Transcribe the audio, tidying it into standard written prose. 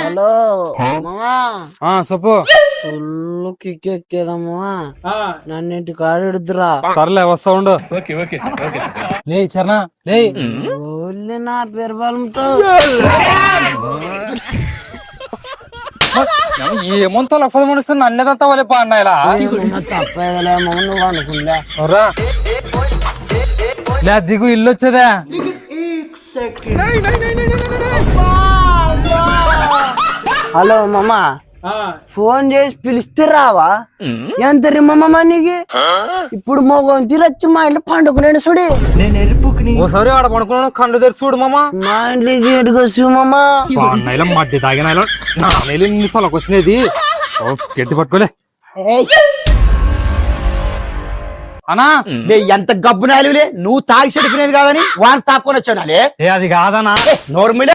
Hello మామా చెప్పు. Full kick ఎక్కేదమ్మా నన్నింటి కాడెడుతురా. సర్లే వస్తా ఉండు. లే చరణా లే. ఓన్లీ నా పేరు బలంతో ఏమంతో లఫద మనిస్తుంది అన్నదంతా వాళ్ళే పా అన్న ఇలా తప్పేదలే మమ్మ నువ్వు అనుకుందా. లే దిగు ఇల్లు వచ్చేదా. హలో మామా ఫోన్ చేసి పిలిస్తే రావా? ఎంత రిమ్మమ్మ నీకు ఇప్పుడు మొగం తిరొచ్చి మా ఇంట్లో పండుకునేడు చూడు. ఓసారి ఆడ పడుకున్నాను కళ్ళు తెరిచి చూడు మామ. మా ఇంట్లోకి ఏడుకొచ్చు మామా. అన్నయ్యలో మడ్డి తాగిన నా నెల నీ తలకు వచ్చినది గట్టి పట్టుకోలే అనా. ఎంత గబ్బు నాలుగులే నువ్వు తాగి చెడిపోయినది కాదని వాడిని తాపుకొని వచ్చాడు అది కాదనా నోర్మిలే.